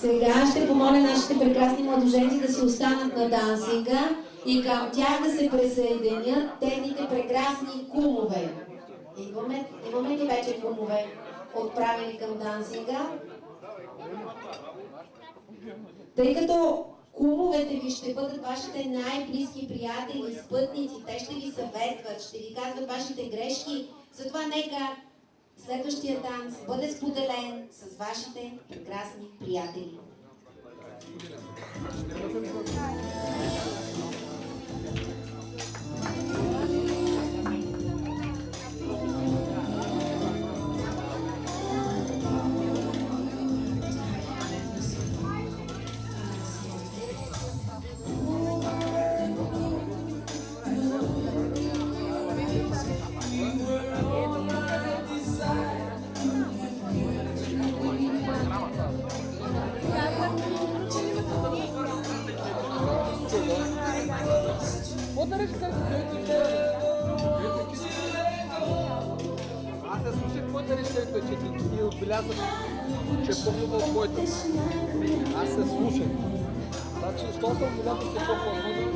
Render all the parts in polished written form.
Сега ще помоля нашите прекрасни младоженци да си останат на дансинга и към тях да се присъединят техните прекрасни кумове. Имаме ли вече кумове отправени към дансинга? Тъй като кумовете ви ще бъдат вашите най-близки приятели и спътници, те ще ви съветват, ще ви казват вашите грешки, затова нека следващия танц бъде споделен с вашите прекрасни приятели. Аз се слушах твоите решението, че ти отбелязах, че е по-хубаво от твоето. Аз се слушах. Значи, що съм отбелязал, че е по-хубаво?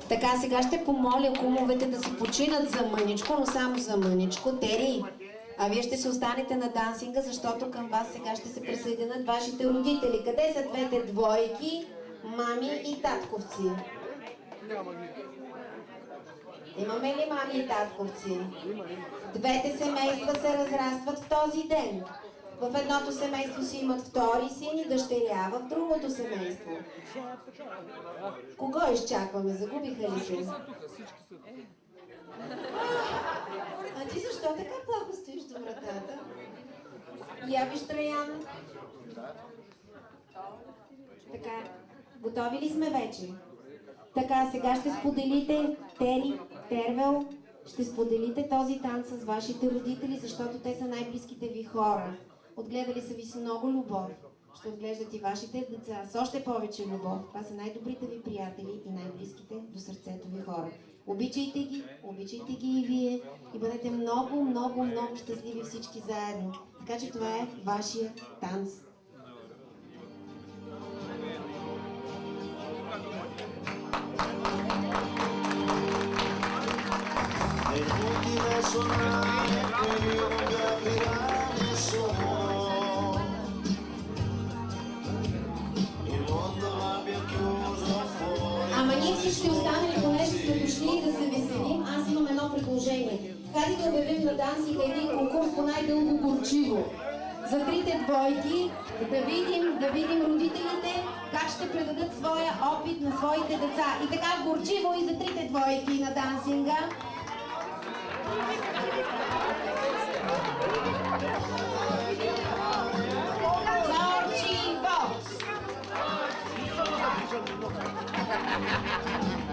Така, сега ще помоля кумовете да се починат за мъничко, но само за мъничко. Тери, а вие ще се останете на дансинга, защото към вас сега ще се присъединят вашите родители. Къде са двете двойки, мами и татковци? Имаме ли мами и татковци? Двете семейства се разрастват в този ден. В едното семейство си имат втори син и дъщеря, в другото семейство. Кого изчакваме? Загубиха ли се? А ти защо така плохо стоиш до вратата? Я виж, Траян. Така, готови ли сме вече? Така, сега ще споделите, Тери, Тервел, ще споделите този танц с вашите родители, защото те са най-близките ви хора. Отгледали са ви с много любов. Ще отглеждат и вашите деца с още повече любов. Това са най-добрите ви приятели и най-близките до сърцето ви хора. Обичайте ги и вие и бъдете много, много, много щастливи всички заедно. Така че това е вашия танц. Ама ние всички останали, понеже сме дошли да се веселим, аз имам едно предложение. Хайде да обявим на Дансинга един конкурс по най-дълго горчиво. За трите двойки да видим родителите как ще предадат своя опит на своите деца. И така горчиво и за трите двойки на Дансинга.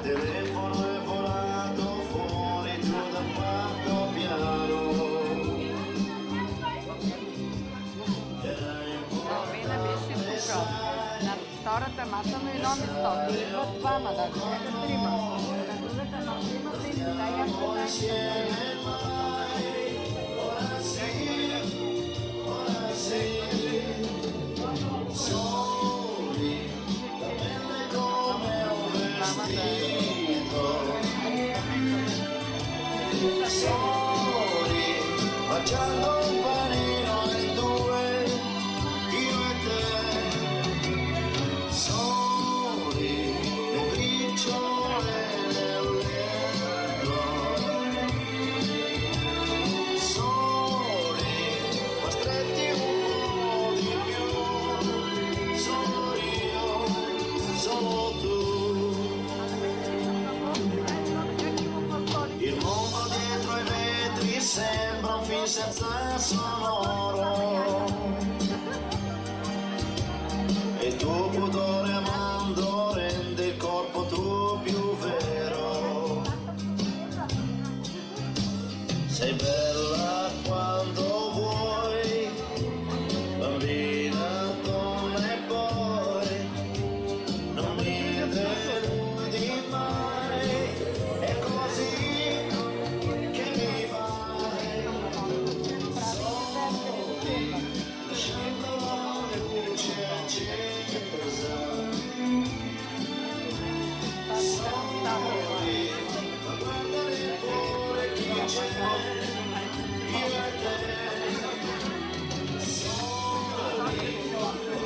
Telefono è volato fuori giù dal quarto piano. Половина беше купил. На втората маса на едно место. Идват двама, даже някак трима. На другата маса има трима. Дай Soli, facciamo un panino in due, io e te. Soli, le briciole nel letto. Soli, ma stretti un po' di più. Sono io, sono tu. Il mondo dietro ai vetri sembra un film senza sonoro. E il tuo pudore mondo rende il corpo tuo più vero. Sei bella quando vuoi, bambina, donna e poi non mi deludi mai. È così che mi vai. Soli, scendo la luce accesa. Soli, ma guarda nel cuore chi c'è, io e te. Soli,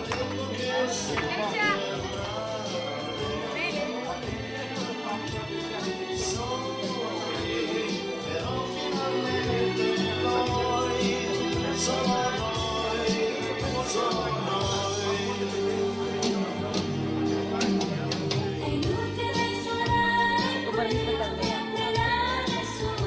tempo che si però finalmente noi, solo noi, solo noi. È inutile suonare qui, non mi entrerà nessuno.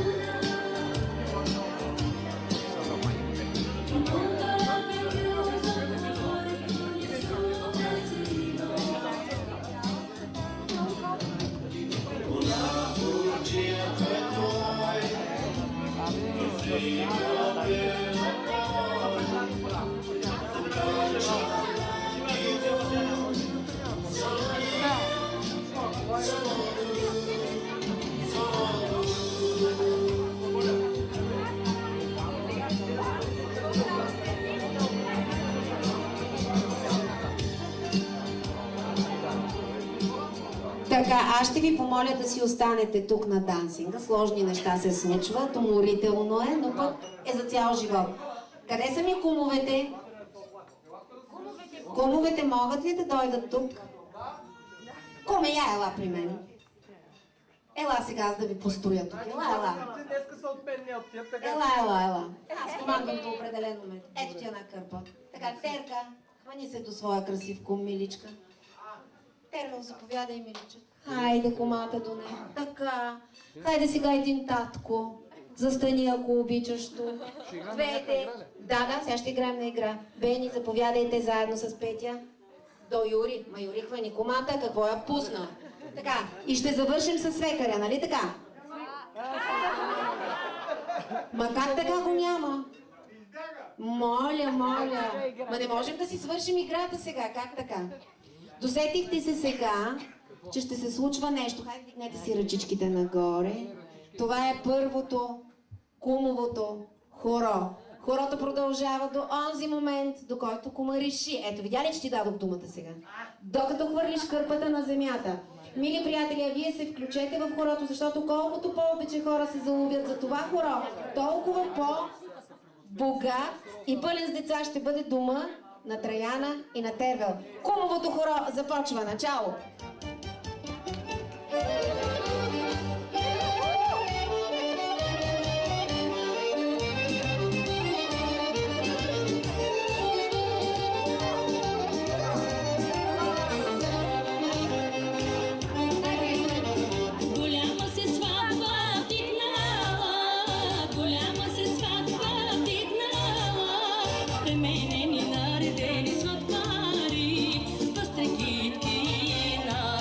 Il mondo l'ho chiuso fuori, nessuno casino. Una bugia per noi, il figlio della cosa, un calcio di fuori, sono io, sono tu, sono Така, аз ще ви помоля да си останете тук на Дансинга. Сложни неща се случват, уморително е, но пък е за цял живот. Къде са ми кумовете? Кумовете могат ли да дойдат тук? Куме, я ела при мен. Ела сега аз да ви постоя тук. Ела. Днеска са от мен, не от тия, така. Ела. Аз командвам до определен момент. Ето ти една кърпа. Така, Терка, хвани се до своя красив кум, миличка. Тервел, заповядай, миличък. Хайде, комата до нея. Така. Хайде сега един татко. Застани, ако обичаш тук. Двете. Да, сега ще играем на игра. Бени, заповядайте заедно с Петя. До Юри. Ма Юри хвани комата, какво я пусна. Така. И ще завършим с свекаря, нали така? Ма как така го няма? Моля. Ма не можем да си свършим играта сега. Как така? Досетихте се сега, че ще се случва нещо. Хайде, дигнете си ръчичките нагоре. Това е първото, кумовото хоро. Хорото продължава до онзи момент, до който кума реши. Ето, видя ли, че ти дадох думата сега? Докато хвърлиш кърпата на земята. Мили приятели, а вие се включете в хорото, защото колкото повече хора се заловят за това хоро, толкова по-богат и пълен с деца ще бъде дома на Траяна и на Тервел. Кумовото хоро започва. Начало! Голяма се сватба вдигнала, голяма се сватба вдигнала. Пременени наредени сладкари, с пъстри китки на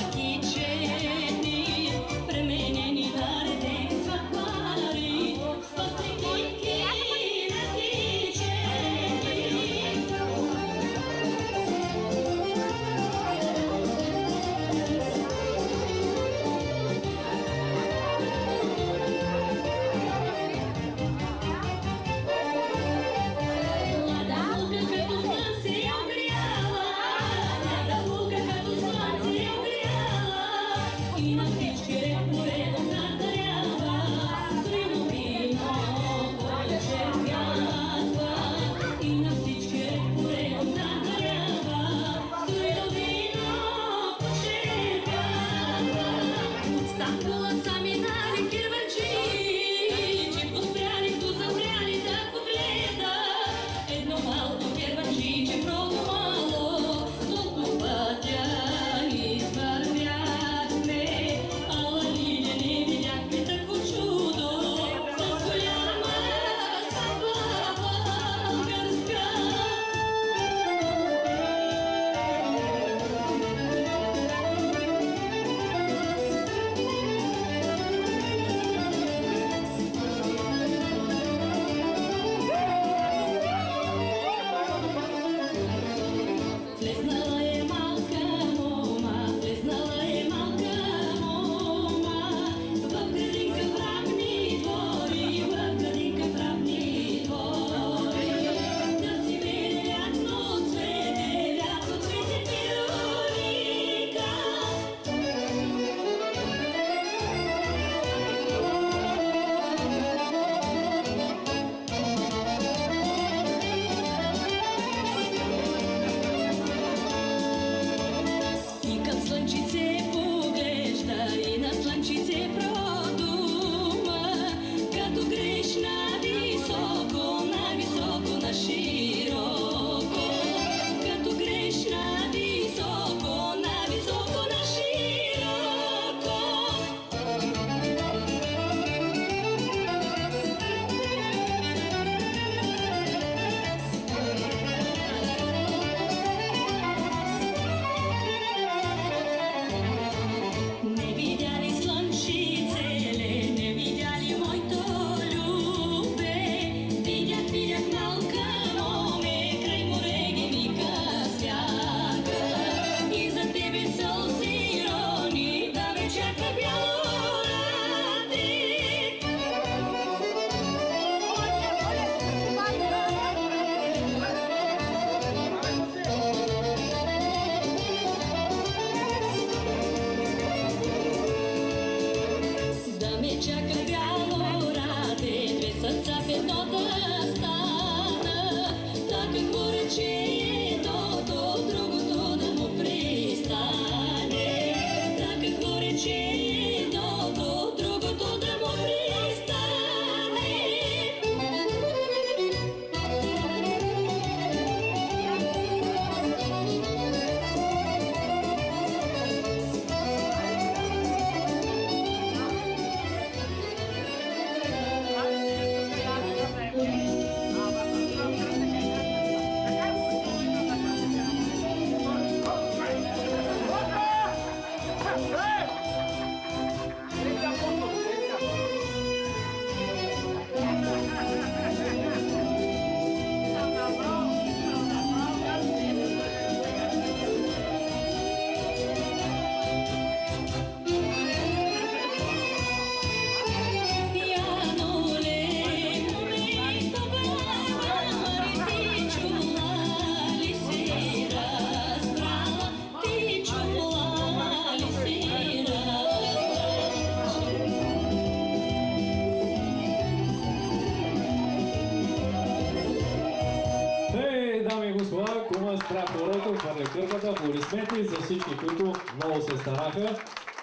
и господа, кума спря хорото, хвърля кърката, аплодисменти за всички, които много се стараха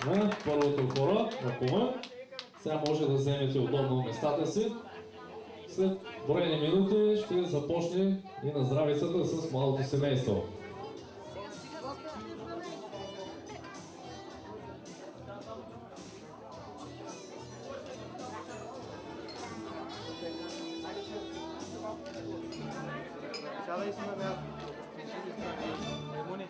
на първото хоро на кума. Сега може да вземете удобно местата си. След броени минути ще започне и на здравицата с малото семейство. Сядай си на място. Маймуни.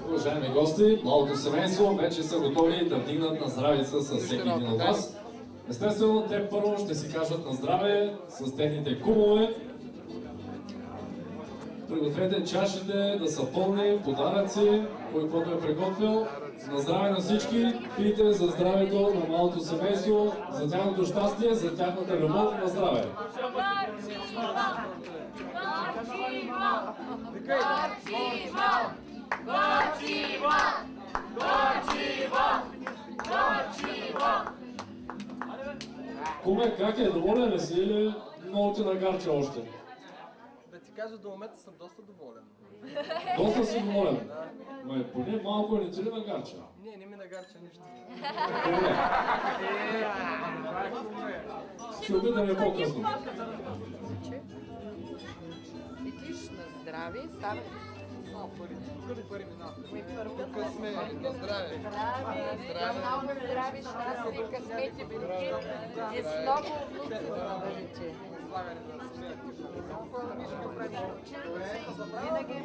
Уважаеми гости, малото семейство вече са готови да вдигнат на здравица с всеки един от вас. Естествено, те първо ще си кажат на здраве с техните кумове. Пригответе чашите да са пълни, подаръци, кой който е приготвил. На здраве на всички, пийте за здравето на малото семейство, за тяхното щастие, за тяхната любов, на здраве! Куме, как е? Доволен ли си или много ти нагарча още? Да ти кажа, до момента съм доста доволен. Доста си доволен. Ма поне малко не ти ли нагарча? Не ми нагарча нищо. Добре. Ще опитаме по-късно. Седиш на здраве, става... Първи минат. Късме, на здраве. Здраве, много здрави, щастливи, късмети, велики. И с много внуци да бъдете. Винаги.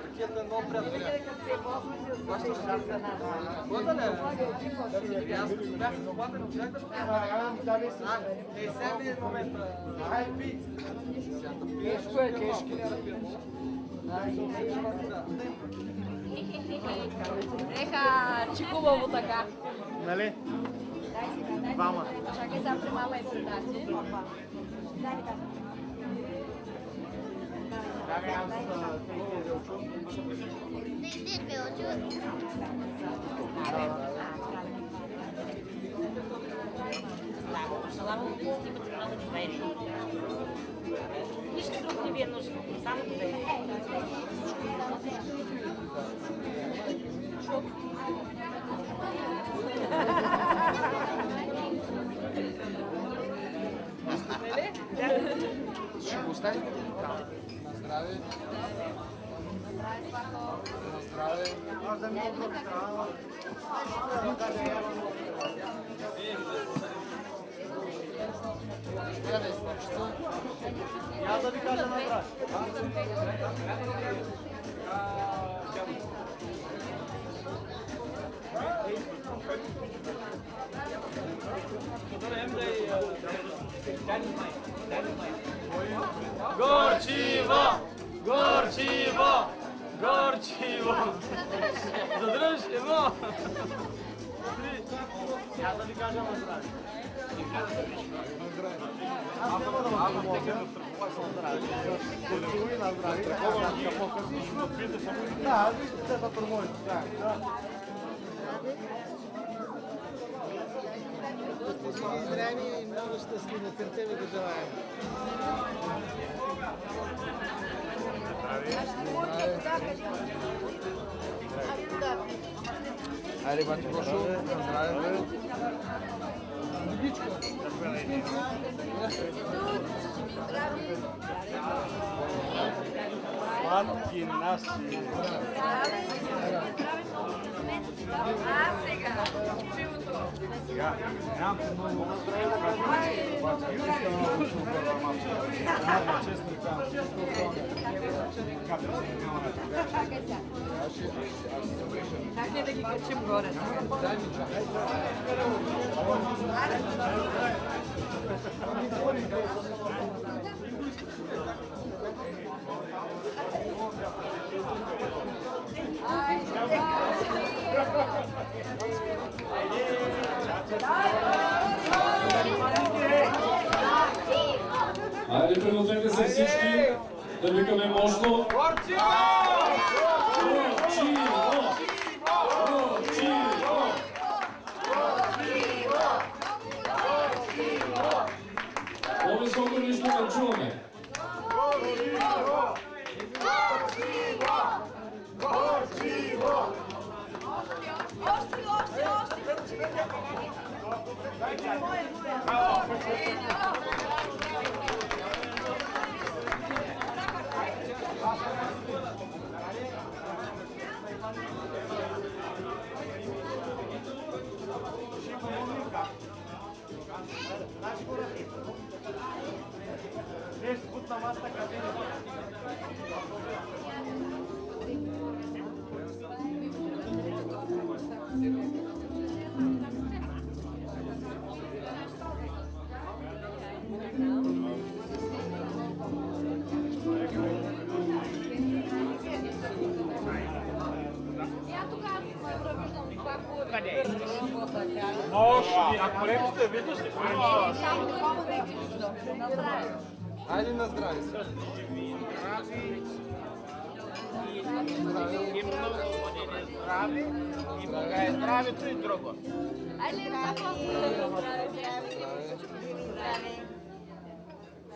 Ракета много приятно. Винаги като се ползвате, за нас. Года ли? Аз бях свободен, можах да сега ми е момента. Ай, пи! Тежко е, тежко. Еха, че хубаво така. Нали? Двама. Чакай сега при мама и при тати. Желавам да си имате много доверие. Нищо друго не ви е нужно, само доверие. Ще го оставим? На здраве. На здраве. Аз да ми я да ви кажа на здраве. Горчиво! Горчиво! Горчиво! Задръж едно! Я да ви кажа на здраве. Аз няма да мога да на здраве. Да, вижте това промоите. Здравия и много щастливи, сърце ви го желаем. Айде, бати Гошо, здраве. Любичко. Сладки наши. А сега, живото. Нямам се много обаче честно ли Как не да ги качим горе? Хайде, пригответе се всички да викаме мощно. Горчиво! По-високо нищо не чуваме. Ако репите видиш ли? Айде на здраве. Здравето и друго.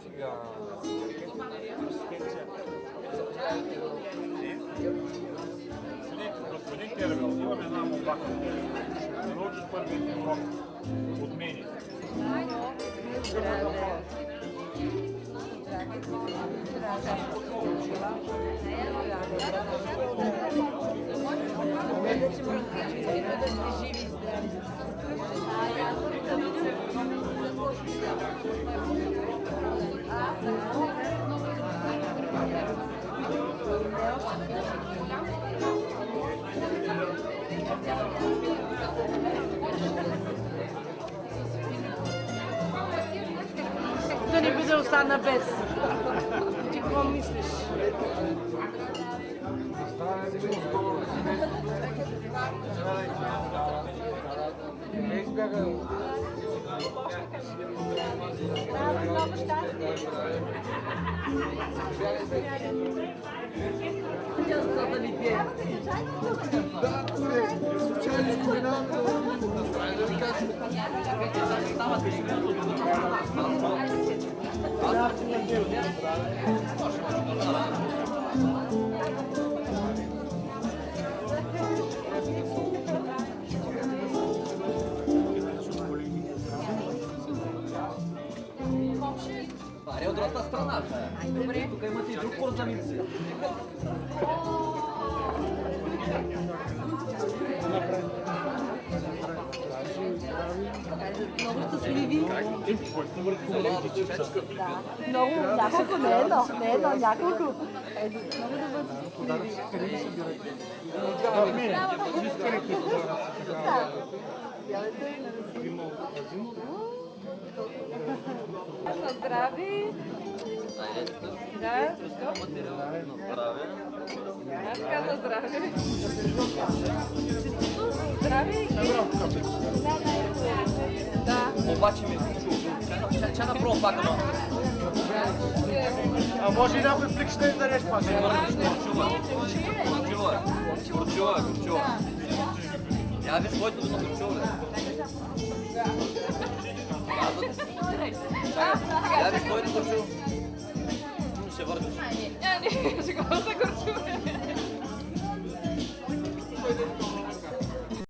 Сега. Господин Кервел, имам една молба. Да научиш първият урок от мене. Да не би да остана без. Ти какво мислиш? Това е от другата страна. Добре. Тук имате и друг корзаници. Много щастливи. Много, няколко, не едно, няколко. Много да бъдат щастливи. На здраве. Да, така на здраве. Здраве. Да. Обаче ми е чу. Че направо пак едно. А може и някой плик ще издадеш пак. Горчува. Я виж който го горчува. Я виж който горчува. Ще върнеш. Не, ще го